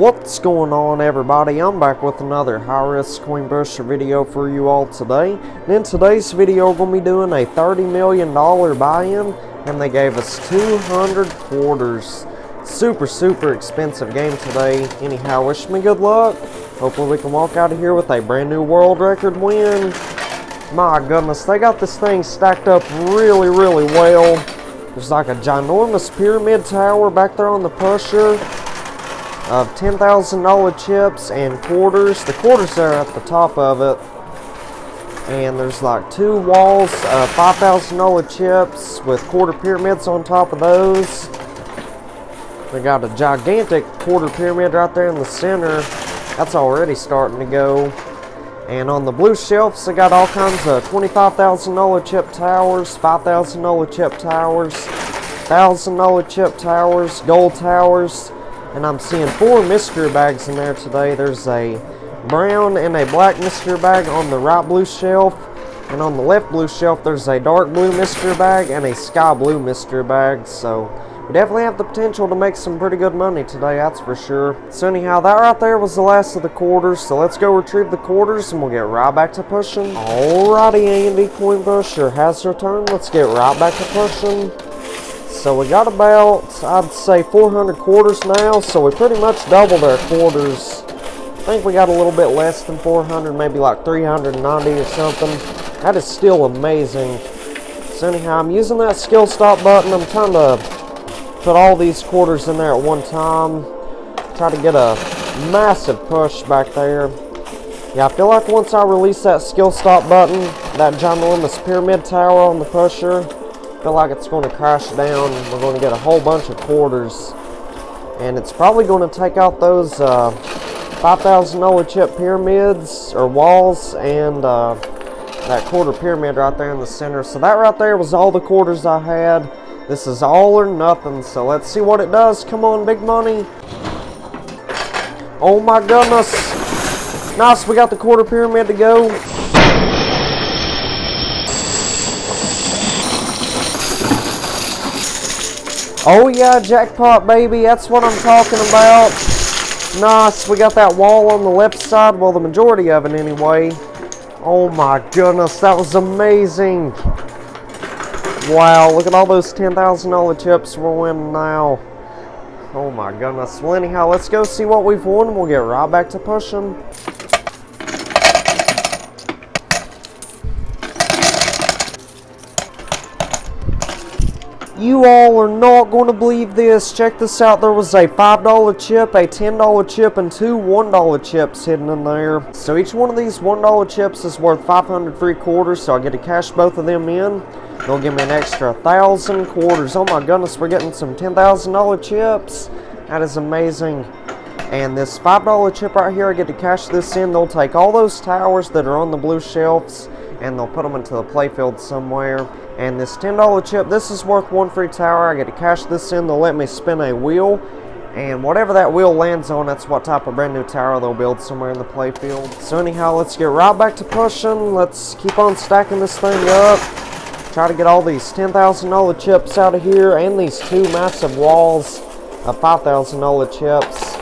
What's going on, everybody? I'm back with another high-risk coin pusher video for you all today. And in today's video, we're going to be doing a $30 million buy-in, and they gave us 200 quarters. Super expensive game today. Anyhow, wish me good luck. Hopefully we can walk out of here with a brand new world record win. My goodness, they got this thing stacked up really well. There's like a ginormous pyramid tower back there on the pusher of $10,000 chips and quarters. The quarters are at the top of it. And there's like two walls of $5,000 chips with quarter pyramids on top of those. They got a gigantic quarter pyramid right there in the center. That's already starting to go. And on the blue shelves, they got all kinds of $25,000 chip towers, $5,000 chip towers, $1,000 chip towers, gold towers. And I'm seeing 4 mystery bags in there today. There's a brown and a black mystery bag on the right blue shelf. And on the left blue shelf, there's a dark blue mystery bag and a sky blue mystery bag. So we definitely have the potential to make some pretty good money today, that's for sure. So anyhow, that right there was the last of the quarters. So let's go retrieve the quarters and we'll get right back to pushing. Alrighty, A&D Coin Pusher has returned. Let's get right back to pushing. So we got about, I'd say, 400 quarters now, so we pretty much doubled our quarters. I think we got a little bit less than 400, maybe like 390 or something. That is still amazing. So anyhow, I'm using that skill stop button. I'm trying to put all these quarters in there at one time. Try to get a massive push back there. Yeah, I feel like once I release that skill stop button, that ginormous pyramid tower on the pusher, I feel like it's going to crash down. We're going to get a whole bunch of quarters, and it's probably going to take out those $5,000 chip pyramids or walls and that quarter pyramid right there in the center. So that right there was all the quarters I had. This is all or nothing, so let's see what it does. Come on, big money. Oh my goodness. Nice, we got the quarter pyramid to go. Oh yeah, jackpot baby, that's what I'm talking about. Nice, we got that wall on the left side, well the majority of it anyway. Oh my goodness, that was amazing. Wow, look at all those $10,000 chips we're winning now. Oh my goodness. Well anyhow, let's go see what we've won and we'll get right back to pushing. You all are not going to believe this. Check this out. There was a $5 chip, a $10 chip, and 2 $1 chips hidden in there. So each one of these $1 chips is worth 500 free quarters, so I get to cash both of them in. They'll give me an extra 1,000 quarters. Oh my goodness, we're getting some $10,000 chips. That is amazing. And this $5 chip right here, I get to cash this in. They'll take all those towers that are on the blue shelves and they'll put them into the playfield somewhere. And this $10 chip, this is worth 1 free tower. I get to cash this in. They'll let me spin a wheel. And whatever that wheel lands on, that's what type of brand new tower they'll build somewhere in the playfield. So anyhow, let's get right back to pushing. Let's keep on stacking this thing up. Try to get all these $10,000 chips out of here. And these 2 massive walls of $5,000 chips.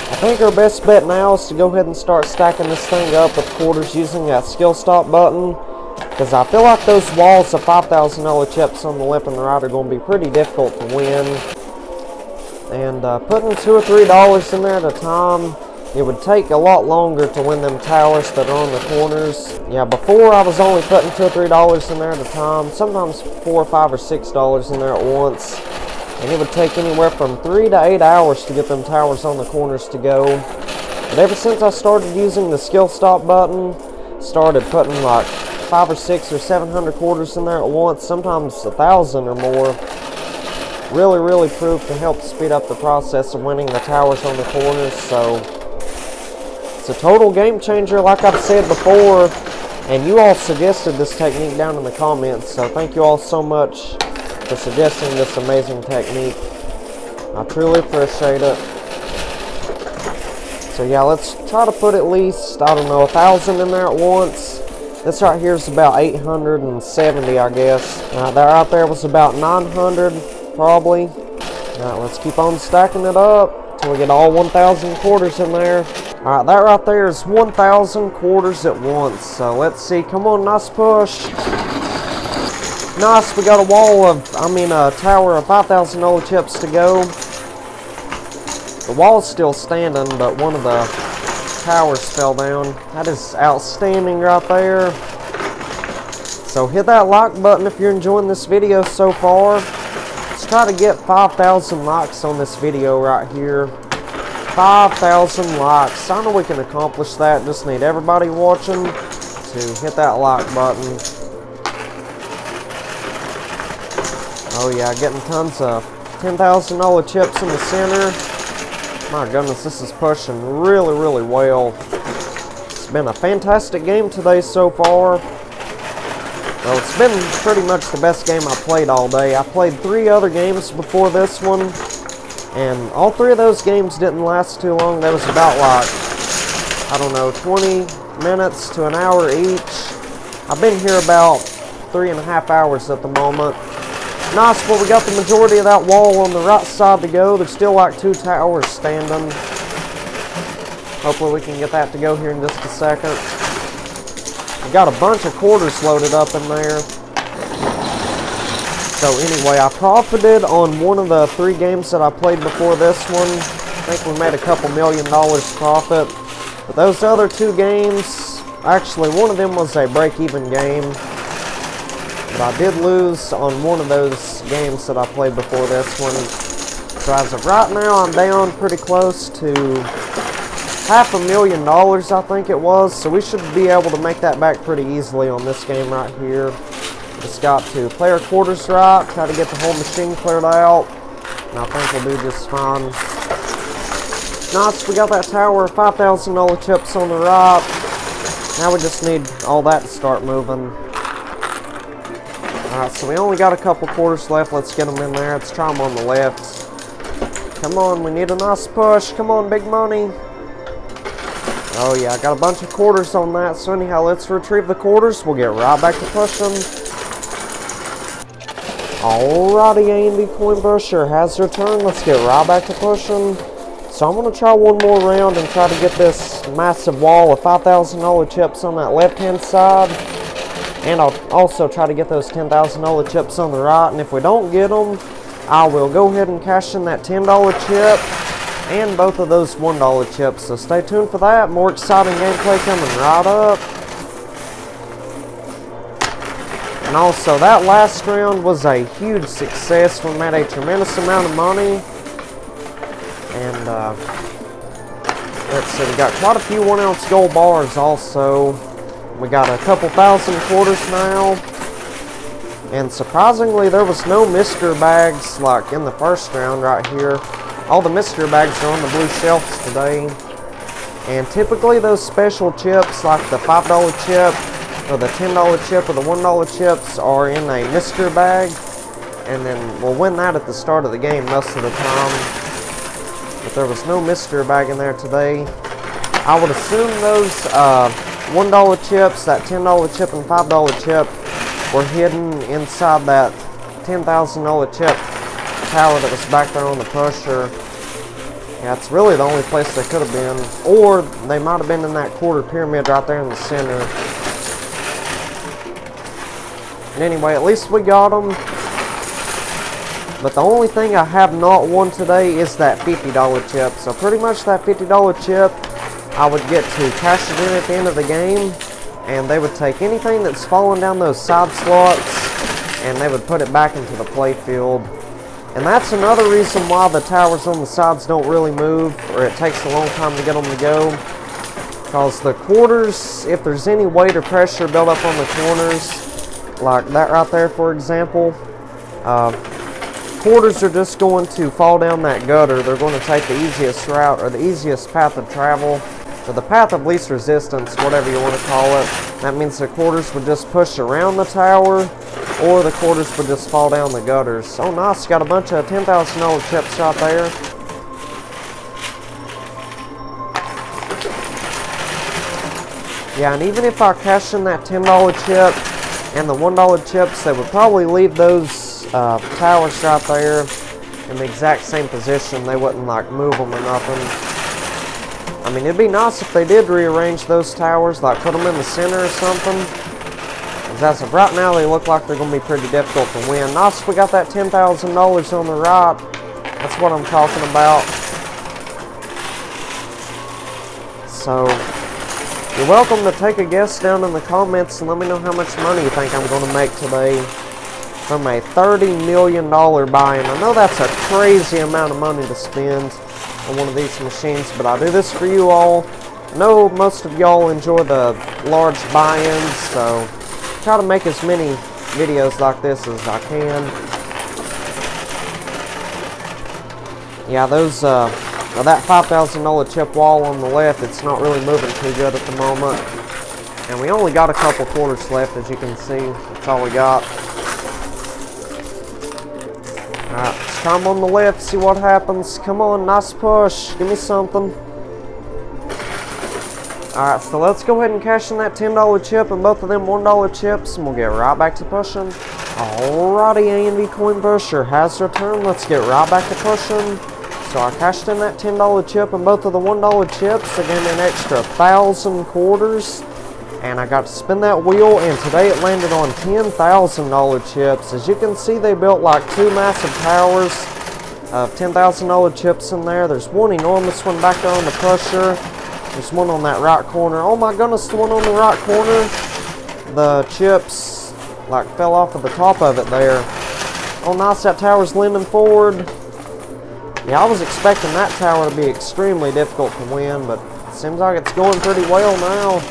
I think our best bet now is to go ahead and start stacking this thing up with quarters using that skill stop button. Because I feel like those walls of $5,000 chips on the left and the right are going to be pretty difficult to win. And putting $2 or $3 in there at a time, it would take a lot longer to win them towers that are on the corners. Yeah, before I was only putting $2 or $3 in there at a time, sometimes $4 or $5 or $6 in there at once. And it would take anywhere from 3 to 8 hours to get them towers on the corners to go. But ever since I started using the skill stop button, started putting like 500 or 600 or 700 quarters in there at once, sometimes 1,000 or more, really proved to help speed up the process of winning the towers on the corners. So it's a total game changer, like I've said before, and you all suggested this technique down in the comments, so thank you all so much for suggesting this amazing technique. I truly appreciate it. So yeah, let's try to put at least, I don't know, 1,000 in there at once. This right here is about 870, I guess. That right there was about 900, probably. Alright, let's keep on stacking it up. till we get all 1,000 quarters in there. Alright, that right there is 1,000 quarters at once. So let's see. Come on, nice push. Nice, we got a tower of $5,000 chips to go. The wall's still standing, but one of the towers fell down. That is outstanding right there. So hit that like button if you're enjoying this video so far. Let's try to get 5,000 likes on this video right here. 5,000 likes. I know we can accomplish that. Just need everybody watching to hit that like button. Oh yeah, getting tons of $10,000 chips in the center. My goodness, this is pushing really, really well. It's been a fantastic game today so far. Well, it's been pretty much the best game I played all day. I played 3 other games before this one, and all 3 of those games didn't last too long. They was about like, I don't know, 20 minutes to an hour each. I've been here about 3.5 hours at the moment. Nice, well, we got the majority of that wall on the right side to go. There's still like 2 towers standing. Hopefully we can get that to go here in just a second. I got a bunch of quarters loaded up in there. So anyway, I profited on one of the 3 games that I played before this one. I think we made a couple $1 million profit. But those other 2 games, actually one of them was a break-even game. But I did lose on one of those games that I played before this one. So as of right now, I'm down pretty close to $500,000, I think it was. So we should be able to make that back pretty easily on this game right here. Just got to play our quarters right, try to get the whole machine cleared out, and I think we'll do just fine. Nice, we got that tower of $5,000 chips on the right. Now we just need all that to start moving. Alright, so we only got a couple quarters left. Let's get them in there. Let's try them on the left. Come on, we need a nice push. Come on, big money. Oh yeah, I got a bunch of quarters on that. So anyhow, let's retrieve the quarters. We'll get right back to pushing. Alrighty, A&D Coin Pusher has returned. Let's get right back to pushing. So I'm going to try one more round and try to get this massive wall of $5,000 chips on that left-hand side. And I'll also try to get those $10,000 chips on the right. And if we don't get them, I will go ahead and cash in that $10 chip and both of those $1 chips. So stay tuned for that. More exciting gameplay coming right up. And also, that last round was a huge success. We made a tremendous amount of money. And let's see, we got quite a few 1-ounce gold bars also. We got a couple thousand quarters now. And surprisingly, there was no mystery bags like in the first round right here. All the mystery bags are on the blue shelves today. And typically those special chips like the $5 chip or the $10 chip or the $1 chips are in a mystery bag. And then we'll win that at the start of the game most of the time. But there was no mystery bag in there today. I would assume those $1 chips, that $10 chip and $5 chip were hidden inside that $10,000 chip tower that was back there on the pusher. Yeah, it's really the only place they could have been. Or they might have been in that quarter pyramid right there in the center. And anyway, at least we got them. But the only thing I have not won today is that $50 chip. So pretty much that $50 chip, I would get to cash it in at the end of the game, and they would take anything that's fallen down those side slots, and they would put it back into the play field. And that's another reason why the towers on the sides don't really move, or it takes a long time to get them to go. Because the quarters, if there's any weight or pressure built up on the corners, like that right there for example, quarters are just going to fall down that gutter. They're going to take the easiest route, or the easiest path of travel, or the path of least resistance, whatever you want to call it. That means the quarters would just push around the tower, or the quarters would just fall down the gutters. Oh nice, got a bunch of $10,000 chips right there. Yeah, and even if I cash in that $10 chip and the $1 chips, they would probably leave those towers right there. in the exact same position. They wouldn't like move them or nothing. I mean, it'd be nice if they did rearrange those towers, like put them in the center or something. As of right now, they look like they're going to be pretty difficult to win. Nice if we got that $10,000 on the right. That's what I'm talking about. So, you're welcome to take a guess down in the comments and let me know how much money you think I'm going to make today from a $30 million buy-in. I know that's a crazy amount of money to spend on one of these machines, but I do this for you all. I know most of y'all enjoy the large buy-ins, so try to make as many videos like this as I can. Yeah, those that $5,000 chip wall on the left, it's not really moving too good at the moment. And we only got a couple quarters left, as you can see. That's all we got. Alright, let's try them on the left, see what happens. Come on, nice push. Give me something. Alright, so let's go ahead and cash in that $10 chip and both of them $1 chips, and we'll get right back to pushing. Alrighty, A&V Coin Pusher has returned. Let's get right back to pushing. So I cashed in that $10 chip and both of the $1 chips. I gained an extra 1,000 quarters. And I got to spin that wheel, and today it landed on $10,000 chips. As you can see, they built like two massive towers of $10,000 chips in there. There's one enormous one back there on the pusher. There's one on that right corner. Oh my goodness, the one on the right corner, the chips like fell off of the top of it there. Oh nice, that tower's leaning forward. Yeah, I was expecting that tower to be extremely difficult to win, but it seems like it's going pretty well now.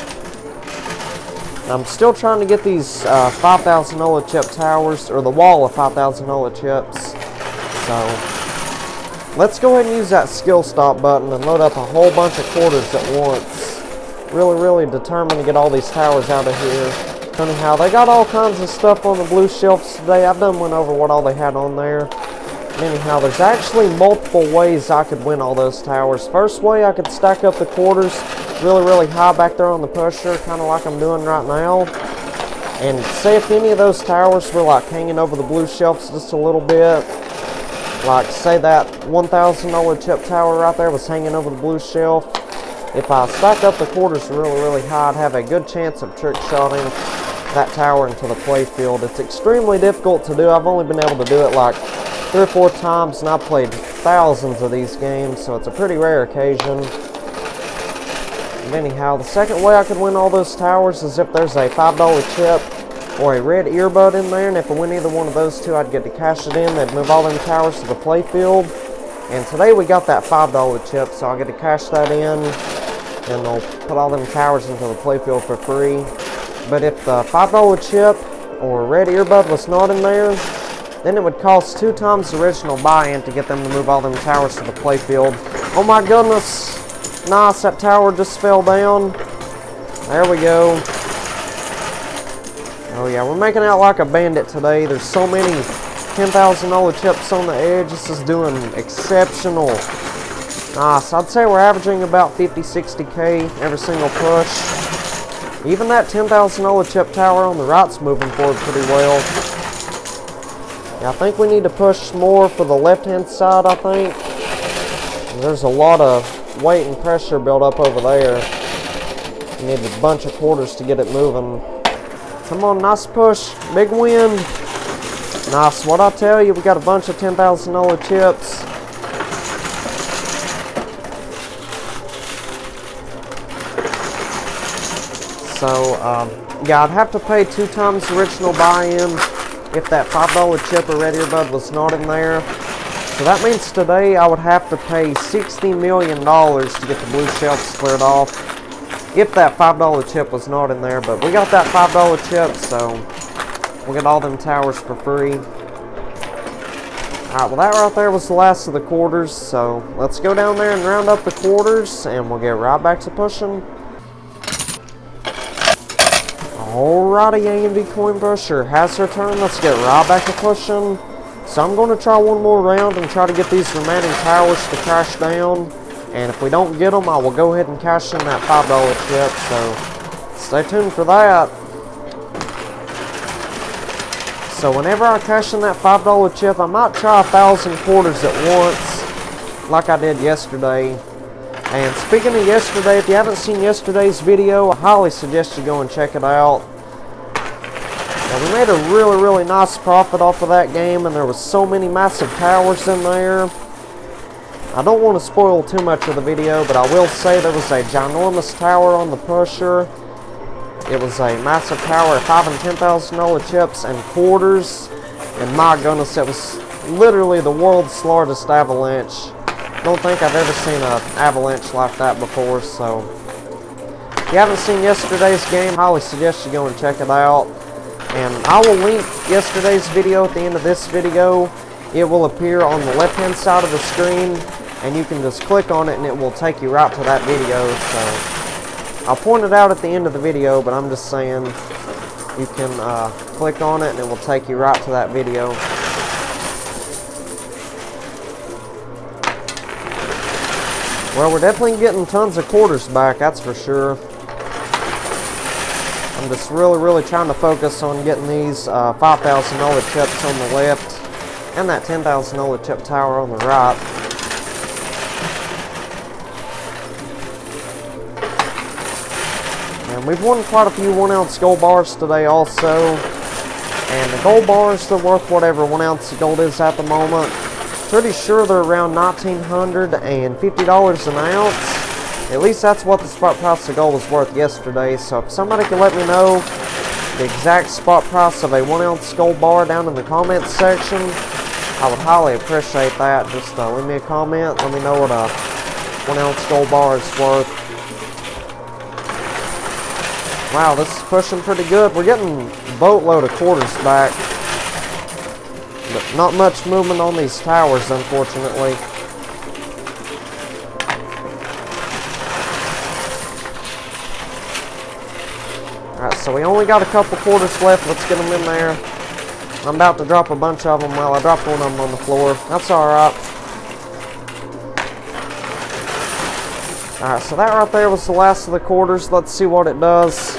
I'm still trying to get these $5,000 chip towers, or the wall of $5,000 chips. So let's go ahead and use that skill stop button and load up a whole bunch of quarters at once. Really determined to get all these towers out of here. Anyhow, they got all kinds of stuff on the blue shelves today. I've done went over what all they had on there. Anyhow, there's actually multiple ways I could win all those towers. First way, I could stack up the quarters really high back there on the pusher, kind of like I'm doing right now. And say if any of those towers were like hanging over the blue shelves just a little bit, like say that $1,000 chip tower right there was hanging over the blue shelf, if I stack up the quarters really high, I'd have a good chance of trick shotting that tower into the playfield. It's extremely difficult to do. I've only been able to do it like 3 or 4 times, and I've played thousands of these games, so it's a pretty rare occasion. And anyhow, the second way I could win all those towers is if there's a $5 chip or a red earbud in there, and if I win either one of those two, I'd get to cash it in. They'd move all them towers to the playfield. And today we got that $5 chip, so I'll get to cash that in, and they'll put all them towers into the playfield for free. But if the $5 chip or red earbud was not in there, then it would cost 2 times the original buy-in to get them to move all them towers to the playfield. Oh my goodness! Nice, that tower just fell down. There we go. Oh yeah, we're making out like a bandit today. There's so many $10,000 chips on the edge. This is doing exceptional. Nice. I'd say we're averaging about 50-60K every single push. Even that $10,000 chip tower on the right's moving forward pretty well. Yeah, I think we need to push more for the left-hand side, I think. There's a lot of weight and pressure built up over there. You need a bunch of quarters to get it moving. Come on, nice push. Big win. Nice. What I tell you, we got a bunch of $10,000 chips. So, yeah, I'd have to pay 2 times the original buy-in if that $5 chip or red earbud was not in there. So that means today I would have to pay $60 million to get the blue shelves cleared off if that $5 chip was not in there. But we got that $5 chip, so we'll get all them towers for free. Alright, well that right there was the last of the quarters, so let's go down there and round up the quarters, and we'll get right back to pushing. Alrighty, A&V Coin Pusher has returned. Let's get right back to pushing. So I'm going to try one more round and try to get these remaining towers to crash down. And if we don't get them, I will go ahead and cash in that $5 chip. So stay tuned for that. So So whenever I cash in that $5 chip, I might try 1,000 quarters at once, like I did yesterday. And speaking of yesterday, if you haven't seen yesterday's video, I highly suggest you go and check it out. And we made a really nice profit off of that game, and there was so many massive towers in there. I don't want to spoil too much of the video, but I will say there was a ginormous tower on the pusher. It was a massive tower of $5,000 and $10,000 chips and quarters. And my goodness, it was literally the world's largest avalanche. Don't think I've ever seen an avalanche like that before. So if you haven't seen yesterday's game, I highly suggest you go and check it out. And I will link yesterday's video at the end of this video. It will appear on the left hand side of the screen, and you can just click on it and it will take you right to that video. So I'll point it out at the end of the video, but I'm just saying you can click on it and it will take you right to that video. Well, we're definitely getting tons of quarters back, that's for sure. I'm just really trying to focus on getting these $5,000 chips on the left and that $10,000 chip tower on the right. And we've won quite a few 1 ounce gold bars today also. And the gold bars are worth whatever 1 ounce of gold is at the moment. Pretty sure they're around $1,950 an ounce. At least that's what the spot price of gold was worth yesterday. So if somebody can let me know the exact spot price of a 1 ounce gold bar down in the comments section, I would highly appreciate that. Just leave me a comment. Let me know what a 1 ounce gold bar is worth. Wow, this is pushing pretty good. We're getting a boatload of quarters back. But not much movement on these towers, unfortunately. Alright, so we only got a couple quarters left. Let's get them in there. I'm about to drop a bunch of them. Well, I dropped one of them on the floor. That's alright. Alright, so that right there was the last of the quarters. Let's see what it does.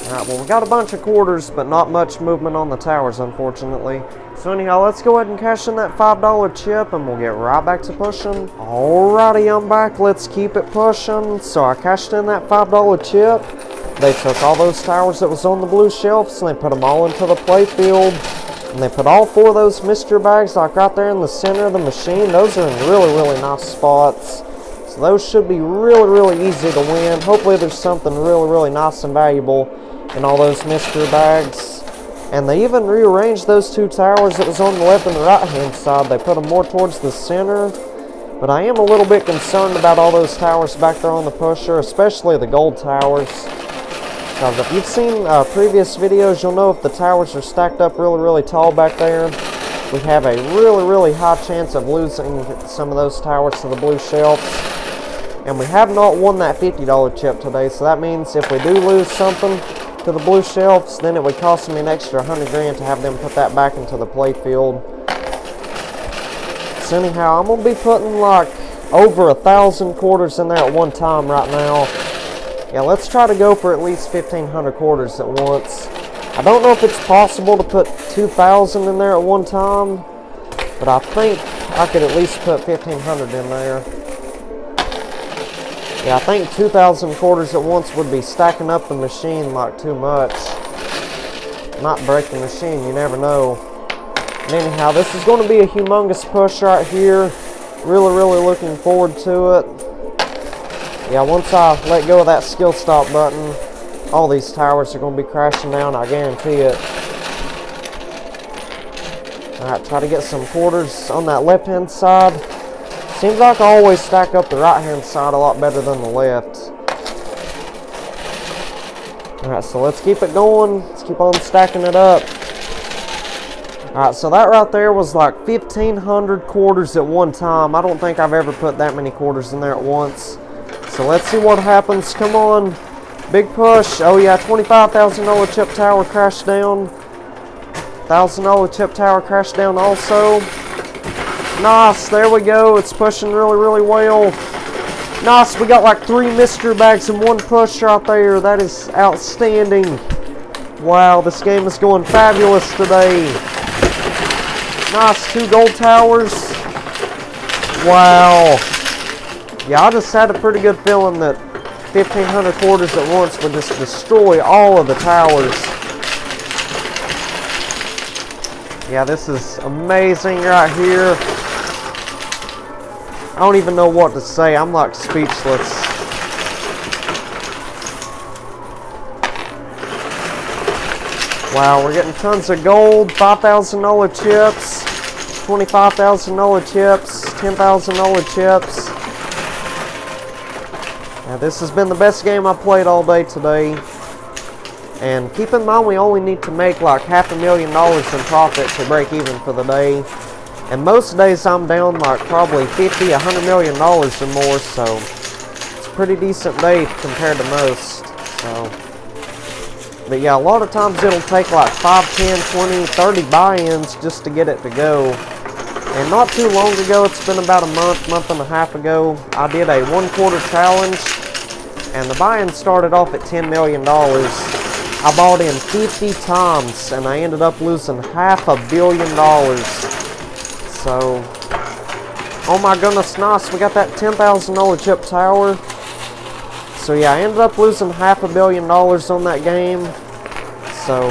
Alright, well, we got a bunch of quarters, but not much movement on the towers, unfortunately. So anyhow, let's go ahead and cash in that $5 chip, and we'll get right back to pushing. Alrighty, I'm back. Let's keep it pushing. So I cashed in that $5 chip. They took all those towers that was on the blue shelves, and they put them all into the play field. And they put all 4 of those mystery bags, like right there in the center of the machine. Those are in really nice spots. So those should be really easy to win. Hopefully there's something really nice and valuable in all those mystery bags. And they even rearranged those 2 towers that was on the left and the right hand side. They put them more towards the center. But I am a little bit concerned about all those towers back there on the pusher, especially the gold towers. Because if you've seen previous videos, you'll know if the towers are stacked up really tall back there, we have a really high chance of losing some of those towers to the blue shelves. And we have not won that $50 chip today, so that means if we do lose something to the blue shelves, then it would cost me an extra 100 grand to have them put that back into the play field. So anyhow, I'm going to be putting like over 1,000 quarters in there at one time right now. Yeah, let's try to go for at least 1,500 quarters at once. I don't know if it's possible to put 2,000 in there at one time, but I think I could at least put 1,500 in there. Yeah, I think 2,000 quarters at once would be stacking up the machine like too much. Might break the machine, you never know. And anyhow, this is going to be a humongous push right here. Really looking forward to it. Yeah, once I let go of that skill stop button, all these towers are going to be crashing down, I guarantee it. Alright, try to get some quarters on that left hand side. Seems like I always stack up the right hand side a lot better than the left. Alright, so let's keep it going. Let's keep on stacking it up. Alright, so that right there was like 1,500 quarters at one time. I don't think I've ever put that many quarters in there at once. So let's see what happens. Come on. Big push. Oh yeah, $25,000 chip tower crashed down. $1,000 chip tower crashed down also. Nice, there we go. It's pushing really well. Nice, we got like 3 mystery bags in one push right there. That is outstanding. Wow, this game is going fabulous today. Nice, 2 gold towers. Wow. Yeah, I just had a pretty good feeling that 1,500 quarters at once would just destroy all of the towers. Yeah, this is amazing right here. I don't even know what to say. I'm like speechless. Wow, we're getting tons of gold, $5,000 chips, $25,000 chips, $10,000 chips. Now, this has been the best game I played all day today. And keep in mind, we only need to make like $500,000 in profit to break even for the day. And most days I'm down like probably $50, $100 million or more, so it's a pretty decent day compared to most. So, but yeah, a lot of times it'll take like 5, 10, 20, 30 buy-ins just to get it to go. And not too long ago, it's been about a month and a half ago, I did a 1/4 challenge, and the buy-in started off at $10 million. I bought in 50 times, and I ended up losing $500 million. So, oh my goodness, nice, we got that $10,000 chip tower. So yeah, I ended up losing $500 million on that game. So,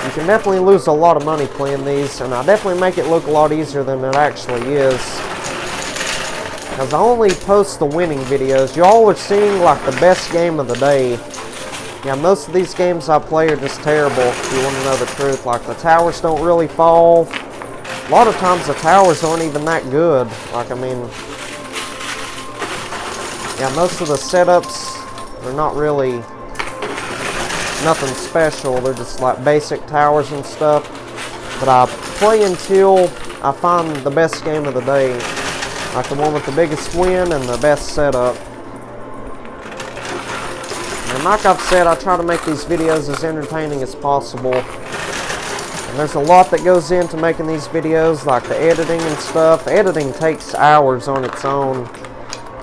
you can definitely lose a lot of money playing these, and I definitely make it look a lot easier than it actually is. Because I only post the winning videos. Y'all are seeing like the best game of the day. Yeah, most of these games I play are just terrible, if you want to know the truth. Like, the towers don't really fall. A lot of times the towers aren't even that good. Like, I mean, yeah, most of the setups are not really nothing special. They're just like basic towers and stuff. But I play until I find the best game of the day. Like the one with the biggest win and the best setup. And like I've said, I try to make these videos as entertaining as possible. And there's a lot that goes into making these videos, like the editing and stuff. The editing takes hours on its own.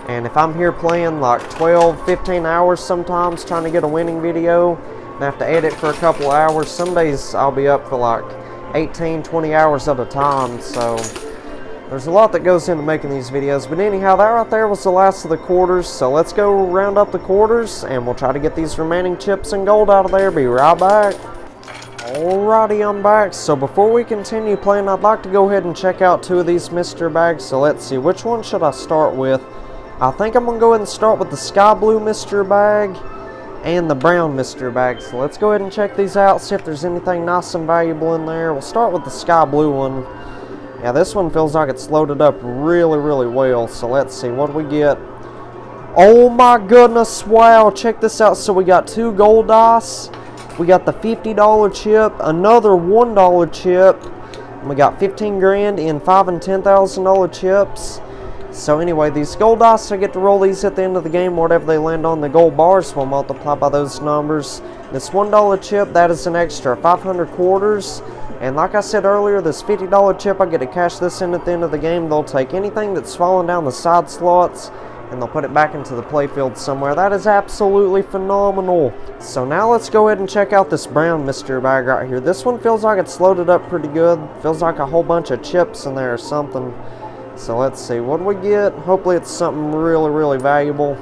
And if I'm here playing like 12, 15 hours sometimes trying to get a winning video, and I have to edit for a couple hours, some days I'll be up for like 18, 20 hours at a time. So there's a lot that goes into making these videos. But anyhow, that right there was the last of the quarters. So let's go round up the quarters, and we'll try to get these remaining chips and gold out of there. Be right back. Alrighty, I'm back. So before we continue playing, I'd like to go ahead and check out 2 of these mystery bags. So let's see, which one should I start with? I think I'm going to go ahead and start with the sky blue mystery bag and the brown mystery bag. So let's go ahead and check these out, see if there's anything nice and valuable in there. We'll start with the sky blue one. Yeah, this one feels like it's loaded up really, really well. So let's see, what do we get? Oh my goodness, wow, check this out. So we got 2 gold dice. We got the $50 chip, another $1 chip. And we got 15 grand in $5,000 and $10,000 chips. So anyway, these gold dice, I get to roll these at the end of the game. Whatever they land on, the gold bars will multiply by those numbers. This $1 chip, that is an extra 500 quarters. And like I said earlier, this $50 chip, I get to cash this in at the end of the game. They'll take anything that's fallen down the side slots, and they'll put it back into the playfield somewhere. That is absolutely phenomenal. So now let's go ahead and check out this brown mystery bag right here. This one feels like it's loaded up pretty good. Feels like a whole bunch of chips in there or something. So let's see, what do we get? Hopefully it's something really, really valuable.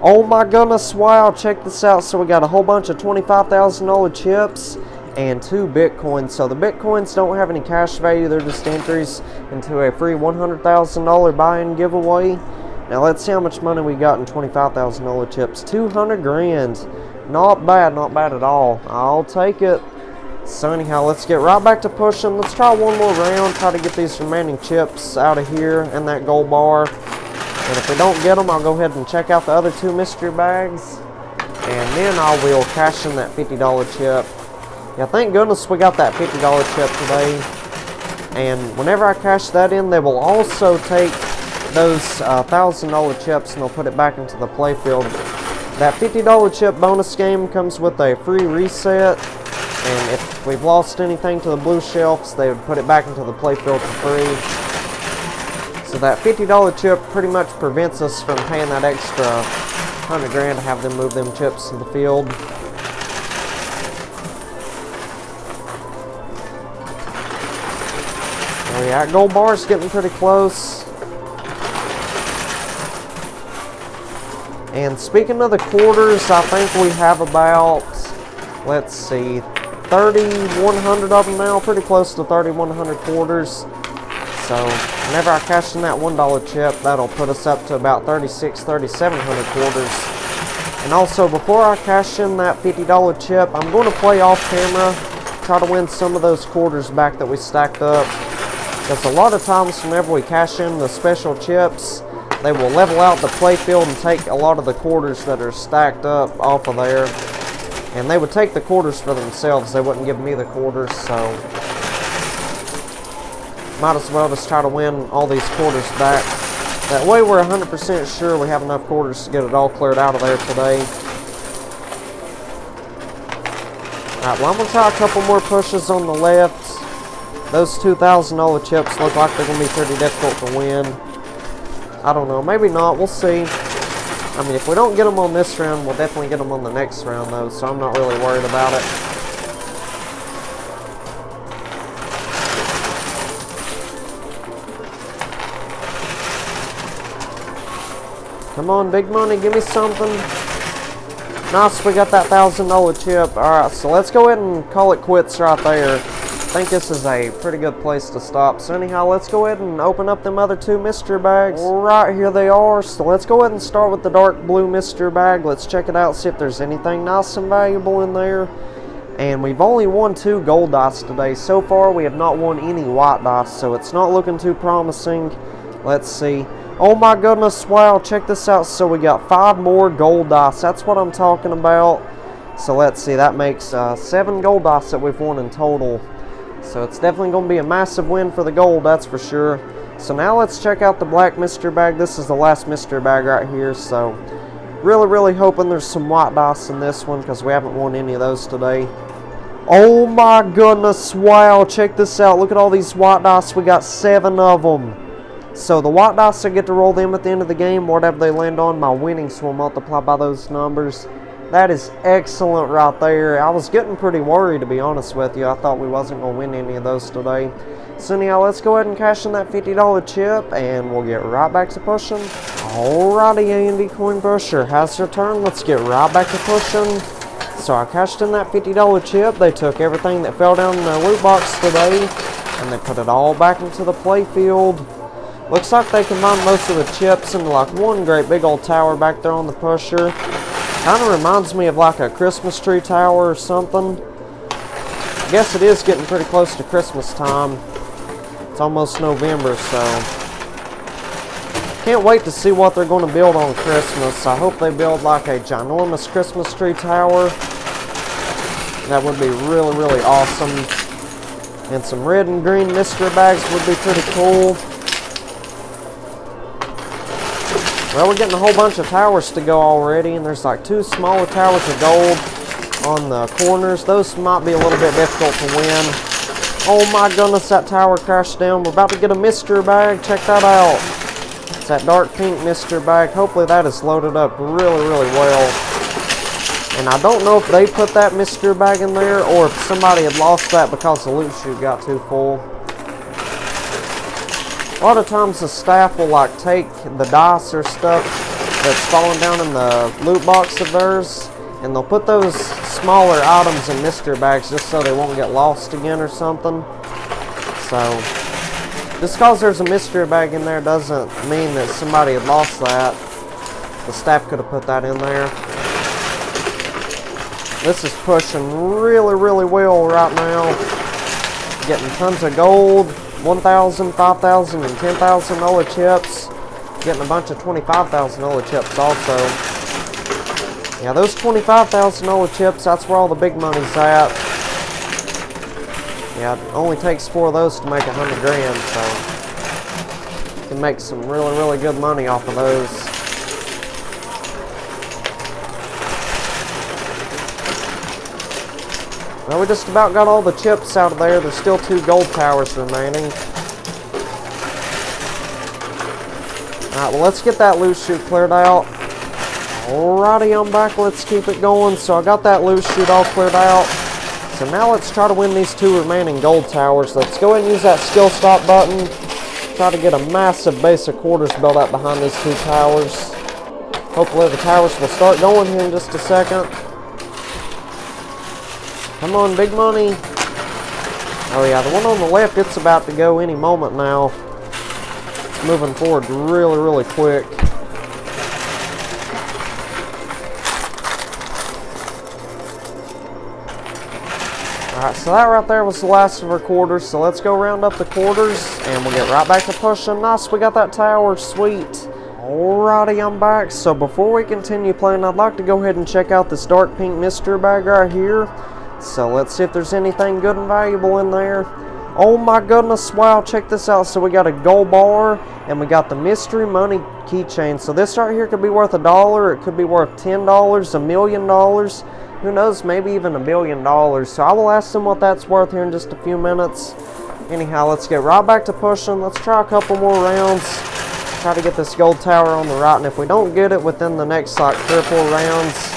Oh my goodness, wow, check this out. So we got a whole bunch of $25,000 chips and 2 Bitcoins. So the Bitcoins don't have any cash value, they're just entries into a free $100,000 buy-in giveaway. Now let's see how much money we got in $25,000 chips. 200 grand. Not bad at all. I'll take it. So anyhow, let's get right back to pushing. Let's try one more round, try to get these remaining chips out of here and that gold bar. And if we don't get them, I'll go ahead and check out the other 2 mystery bags. And then I will cash in that $50 chip. Yeah, thank goodness we got that $50 chip today. And whenever I cash that in, they will also take those $1,000 chips and they'll put it back into the playfield. That $50 chip bonus game comes with a free reset. And if we've lost anything to the blue shelves, they would put it back into the playfield for free. So that $50 chip pretty much prevents us from paying that extra 100 grand to have them move them chips to the field. Oh yeah, gold bar's getting pretty close. And speaking of the quarters, I think we have about, let's see, 3,100 of them now. Pretty close to 3,100 quarters. So whenever I cash in that $1 chip, that'll put us up to about 3,700 quarters. And also, before I cash in that $50 chip, I'm going to play off camera, try to win some of those quarters back that we stacked up. Because a lot of times whenever we cash in the special chips, they will level out the play field and take a lot of the quarters that are stacked up off of there. And they would take the quarters for themselves. They wouldn't give me the quarters, so might as well just try to win all these quarters back. That way we're 100% sure we have enough quarters to get it all cleared out of there today. Alright, well I'm going to try a couple more pushes on the left. Those $2,000 chips look like they're going to be pretty difficult to win. I don't know, maybe not, we'll see. I mean, if we don't get them on this round, we'll definitely get them on the next round though, so I'm not really worried about it. Come on, big money, give me something. Nice, we got that $1,000 chip. Alright, so let's go ahead and call it quits right there. I think this is a pretty good place to stop. So anyhow, let's go ahead and open up them other two mystery bags. Alright, here they are. So let's go ahead and start with the dark blue mystery bag. Let's check it out, see if there's anything nice and valuable in there. And we've only won 2 gold dice today. So far, we have not won any white dice, so it's not looking too promising. Let's see. Oh my goodness, wow, check this out. So we got 5 more gold dice. That's what I'm talking about. So let's see, that makes 7 gold dice that we've won in total. So it's definitely going to be a massive win for the gold, that's for sure. So now let's check out the black mystery bag. This is the last mystery bag right here. So really hoping there's some white dice in this one because we haven't won any of those today. Oh my goodness, wow, check this out. Look at all these white dice. We got 7 of them. So the white dice, I get to roll them at the end of the game. Whatever they land on, my winnings will multiply by those numbers. That is excellent right there. I was getting pretty worried, to be honest with you. I thought we wasn't going to win any of those today. So anyhow, let's go ahead and cash in that $50 chip, and we'll get right back to pushing. Alrighty, A&D Coin Pusher has your turn. Let's get right back to pushing. So I cashed in that $50 chip. They took everything that fell down in the loot box today, and they put it all back into the play field. Looks like they combined most of the chips into like one great big old tower back there on the pusher. Kind of reminds me of like a Christmas tree tower or something. I guess it is getting pretty close to Christmas time. It's almost November, so can't wait to see what they're going to build on Christmas. I hope they build like a ginormous Christmas tree tower. That would be really awesome. And some red and green mystery bags would be pretty cool. Well, we're getting a whole bunch of towers to go already, and there's like 2 smaller towers of gold on the corners. Those might be a little bit difficult to win. Oh my goodness, that tower crashed down. We're about to get a mystery bag. Check that out. It's that dark pink mystery bag. Hopefully that is loaded up really well. And I don't know if they put that mystery bag in there or if somebody had lost that because the loot chute got too full. A lot of times the staff will like take the dice or stuff that's falling down in the loot box of theirs, and they'll put those smaller items in mystery bags just so they won't get lost again or something. So just because there's a mystery bag in there doesn't mean that somebody had lost that. The staff could have put that in there. This is pushing really well right now. Getting tons of gold. $1,000, $5,000, and $10,000 chips. Getting a bunch of $25,000 chips also. Yeah, those $25,000 chips, that's where all the big money's at. Yeah, it only takes 4 of those to make 100 grand, so you can make some really good money off of those. Well, we just about got all the chips out of there. There's still 2 gold towers remaining. Alright, well let's get that loot chute cleared out. Alrighty, I'm back. Let's keep it going. So I got that loot chute all cleared out. So now let's try to win these 2 remaining gold towers. Let's go ahead and use that skill stop button. Try to get a massive base of quarters built up behind these 2 towers. Hopefully the towers will start going here in just a second. Come on, big money. Oh yeah, the one on the left, it's about to go any moment now. It's moving forward really, really quick. Alright, so that right there was the last of our quarters, so let's go round up the quarters, and we'll get right back to pushing. Nice, we got that tower, sweet. Alrighty, I'm back. So before we continue playing, I'd like to go ahead and check out this dark pink mystery bag right here. So let's see if there's anything good and valuable in there. Oh my goodness, wow, check this out. So we got a gold bar, and we got the mystery money keychain. So this right here could be worth $1, it could be worth $10, $1 million. Who knows, maybe even $1 billion. So I will ask them what that's worth here in just a few minutes. Anyhow, let's get right back to pushing. Let's try a couple more rounds. Try to get this gold tower on the right. And if we don't get it within the next like 3 or 4 rounds,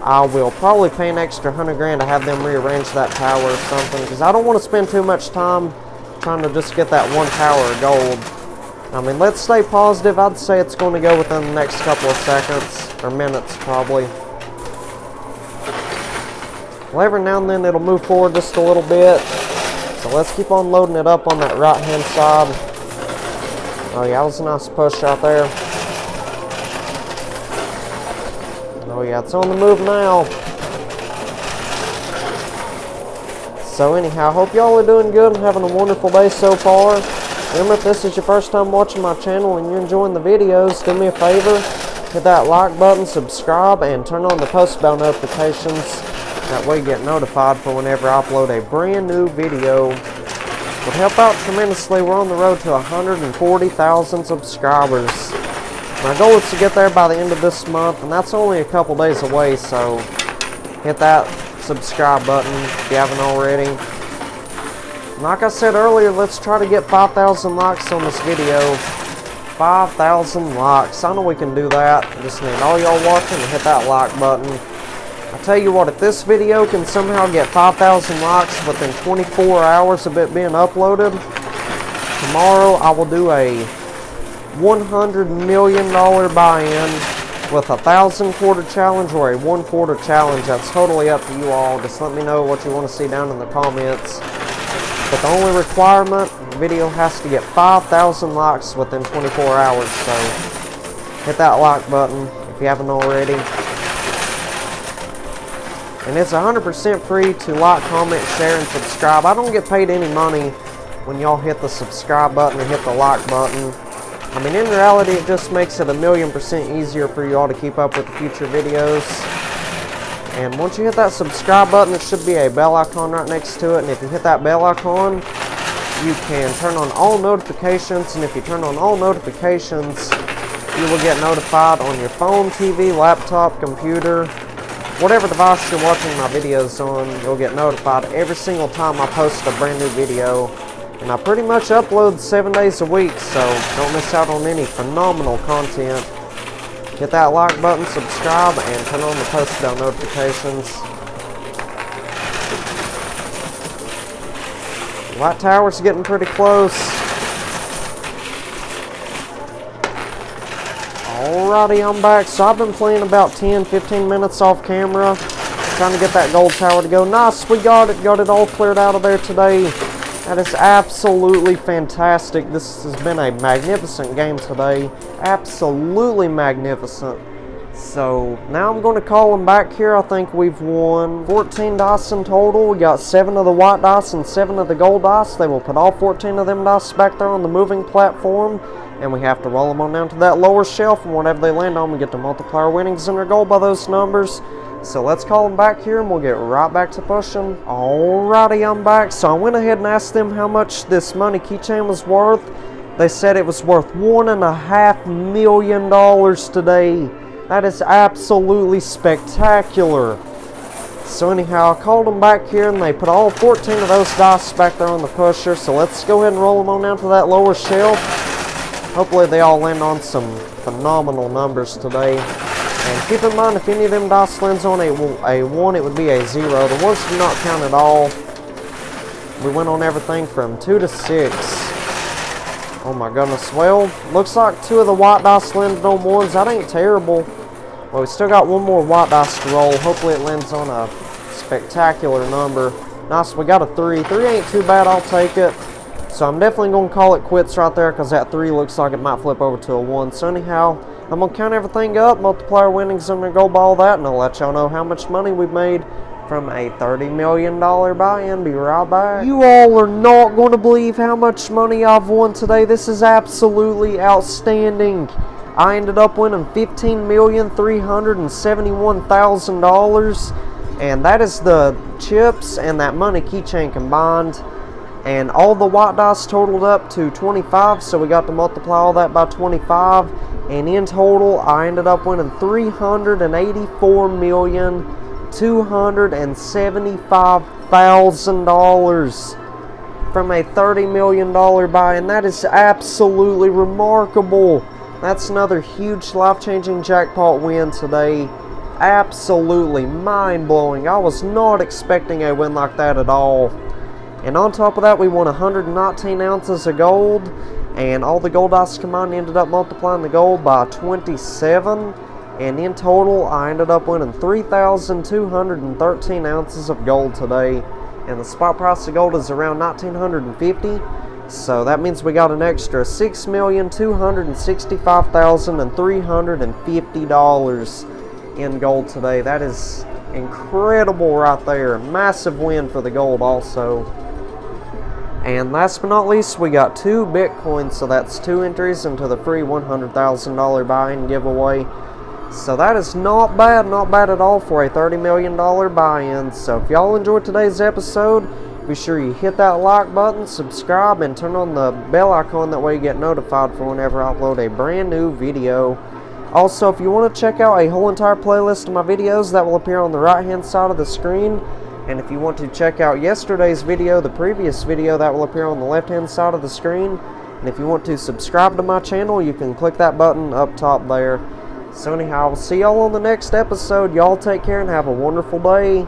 I will probably pay an extra 100 grand to have them rearrange that tower or something. Because I don't want to spend too much time trying to just get that 1 tower of gold. I mean, let's stay positive. I'd say it's going to go within the next couple of seconds. Or minutes, probably. Well, every now and then it'll move forward just a little bit. So let's keep on loading it up on that right hand side. Oh yeah, that was a nice push out there. Oh yeah, it's on the move now. So anyhow, hope y'all are doing good and having a wonderful day so far. Remember, if this is your first time watching my channel and you're enjoying the videos, do me a favor, hit that like button, subscribe, and turn on the post bell notifications. That way you get notified for whenever I upload a brand new video. It would help out tremendously. We're on the road to 140,000 subscribers. My goal is to get there by the end of this month, and that's only a couple days away, so hit that subscribe button if you haven't already. And like I said earlier, let's try to get 5,000 likes on this video. 5,000 likes. I know we can do that. I just need all y'all watching to hit that like button. I tell you what, if this video can somehow get 5,000 likes within 24 hours of it being uploaded, tomorrow I will do a $100 million buy-in with a 1,000 quarter challenge or a 1 quarter challenge. That's totally up to you all. Just let me know what you want to see down in the comments. But the only requirement, the video has to get 5,000 likes within 24 hours. So hit that like button if you haven't already. And it's 100% free to like, comment, share, and subscribe. I don't get paid any money when y'all hit the subscribe button and hit the like button. I mean, in reality, it just makes it 1,000,000% easier for y'all to keep up with the future videos. And once you hit that subscribe button, there should be a bell icon right next to it. And if you hit that bell icon, you can turn on all notifications. And if you turn on all notifications, you will get notified on your phone, TV, laptop, computer, whatever device you're watching my videos on. You'll get notified every single time I post a brand new video. And I pretty much upload 7 days a week, so don't miss out on any phenomenal content. Hit that like button, subscribe, and turn on the post bell notifications. White Tower's getting pretty close. Alrighty, I'm back. So I've been playing about 10-15 minutes off camera, trying to get that gold tower to go. Nice, we got it all cleared out of there today. That is absolutely fantastic. This has been a magnificent game today. Absolutely magnificent. So now I'm going to call them back here. I think we've won 14 dice in total. We got 7 of the white dice and 7 of the gold dice. They will put all 14 of them dice back there on the moving platform. And we have to roll them on down to that lower shelf. And whatever they land on, we get to multiply our winnings and our gold by those numbers. So let's call them back here and we'll get right back to pushing. Alrighty, I'm back. So I went ahead and asked them how much this money keychain was worth. They said it was worth $1.5 million today. That is absolutely spectacular. So anyhow, I called them back here and they put all 14 of those dice back there on the pusher. So let's go ahead and roll them on down to that lower shelf. Hopefully they all land on some phenomenal numbers today. And keep in mind, if any of them dice lands on a 1, it would be a 0. The ones do not count at all. We went on everything from 2 to 6. Oh my goodness. Well, looks like 2 of the white dice landed on 1s. That ain't terrible. Well, we still got 1 more white dice to roll. Hopefully it lands on a spectacular number. Nice, we got a 3. 3 ain't too bad, I'll take it. So I'm definitely going to call it quits right there because that 3 looks like it might flip over to a 1. So anyhow, I'm going to count everything up, multiplier winnings, and go by all that, and I'll let y'all know how much money we've made from a $30 million buy-in. Be right back. You all are not going to believe how much money I've won today. This is absolutely outstanding. I ended up winning $15,371,000, and that is the chips and that money keychain combined. And all the white dice totaled up to 25, so we got to multiply all that by 25. And in total, I ended up winning $384,275,000 from a $30 million buy-in. That is absolutely remarkable. That's another huge life-changing jackpot win today. Absolutely mind-blowing. I was not expecting a win like that at all. And on top of that, we won 119 ounces of gold, and all the gold dice combined ended up multiplying the gold by 27. And in total, I ended up winning 3,213 ounces of gold today. And the spot price of gold is around $1,950. So that means we got an extra $6,265,350 in gold today. That is incredible right there. Massive win for the gold also. And last but not least, we got 2 Bitcoins. So that's 2 entries into the free $100,000 buy-in giveaway. So that is not bad at all for a $30 million buy-in. So if y'all enjoyed today's episode, be sure you hit that like button, subscribe, and turn on the bell icon. That way you get notified for whenever I upload a brand new video. Also, if you want to check out a whole entire playlist of my videos, that will appear on the right hand side of the screen. And if you want to check out yesterday's video, the previous video, that will appear on the left hand side of the screen. And if you want to subscribe to my channel, you can click that button up top there. So anyhow, I'll see y'all on the next episode. Y'all take care and have a wonderful day.